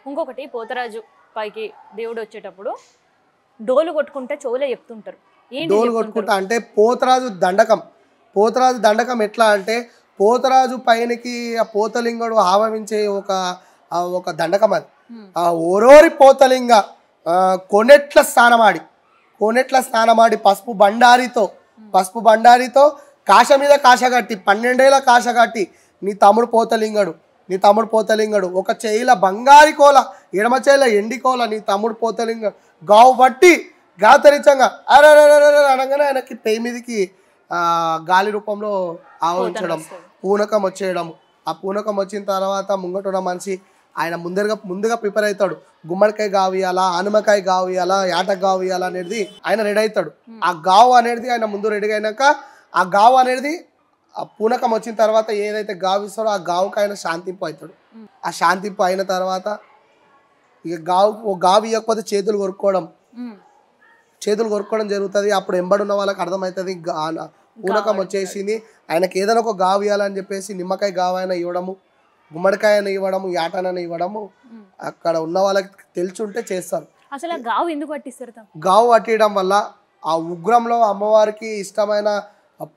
ఇంకొకటి పోతరాజు పైకి దేవుడు వచ్చేటప్పుడు డోలు కొట్టుకుంటే చెవులే చెప్తుంటారు. డోలు కొట్టుకుంటా అంటే పోతరాజు దండకం ఎట్లా అంటే పోతరాజు పైనకి ఆ పోతలింగుడు ఆవహించే ఒక దండకం అది. ఆ ఓరోరి పోతలింగ కొనెట్ల స్నానమాడి పసుపు బండారితో కాశ మీద కాశ కట్టి 12 ఏళ్ళ కాశ కట్టి నీ తమ్ముడు పోతలింగడు ఒక చేయిల బంగారి కోల ఎడమ చేయిల ఎండి కోల నీ తమ్ముడు పోతలింగడు గావు బట్టి గాతరిచంగా అరే అనగానే ఆయనకి పెయి మీదకి గాలి రూపంలో ఆవహించడం, పూనకం వచ్చేయడం. ఆ పూనకం వచ్చిన తర్వాత ముంగటున్న మనిషి ఆయన ముందుగా ప్రిపేర్ అవుతాడు. గుమ్మడికాయ గావియాలా, ఆనమకాయ గావియాలా, యాటకు గావియాలా అనేది ఆయన రెడీ అవుతాడు. ఆ గావు అనేది ఆయన ముందు రెడీ అయినాక ఆ గావు అనేది ఆ పూనకం వచ్చిన తర్వాత ఏదైతే గావు ఇస్తాడో ఆ గావుకి ఆయన శాంతింపు అవుతాడు. ఆ శాంతింపు అయిన తర్వాత ఇక గావు ఇవ్వకపోతే చేతులు కొరుక్కోవడం జరుగుతుంది. అప్పుడు ఎంబడున్న వాళ్ళకి అర్థమవుతుంది పూనకం వచ్చేసింది, ఆయనకి ఏదైనా ఒక గావు ఇవ్వాలని చెప్పేసి నిమ్మకాయ గావు అయినా ఇవ్వడము, గుమ్మడికాయను ఇవ్వడము, యాటనని ఇవ్వడము అక్కడ ఉన్న వాళ్ళకి తెలుసుంటే చేస్తారు. అసలు గావు ఎందుకు పట్టిస్తారు? గావు పట్టియడం వల్ల ఆ ఉగ్రంలో అమ్మవారికి ఇష్టమైన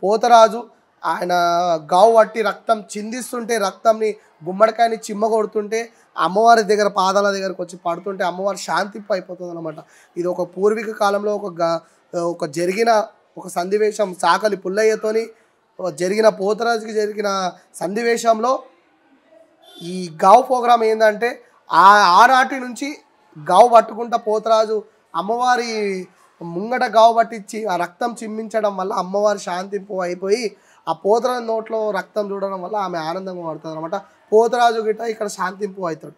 పోతరాజు ఆయన గావు పట్టి రక్తం చిందిస్తుంటే, రక్తంని గుమ్మడికాయని చిమ్మగొడుతుంటే అమ్మవారి దగ్గర పాదాల దగ్గరకు వచ్చి పడుతుంటే అమ్మవారి శాంతింపు అయిపోతుంది అనమాట. ఇది ఒక పూర్వీక కాలంలో ఒక జరిగిన ఒక సన్నివేశం. సాకలి పుల్లయ్యతోని జరిగిన పోతరాజుకి జరిగిన సన్నివేశంలో ఈ గావు ప్రోగ్రాం ఏంటంటే ఆనాటి నుంచి గావు పట్టుకుంటా పోతరాజు అమ్మవారి ముంగట గావు పట్టించి ఆ రక్తం చిమ్మించడం వల్ల అమ్మవారి శాంతింపు అయిపోయి ఆ పోతరాజు నోట్లో రక్తం చూడడం వల్ల ఆమె ఆనందంగా పడుతుంది అనమాట. పోతరాజు గిట్ట ఇక్కడ శాంతింపు అవుతాడు.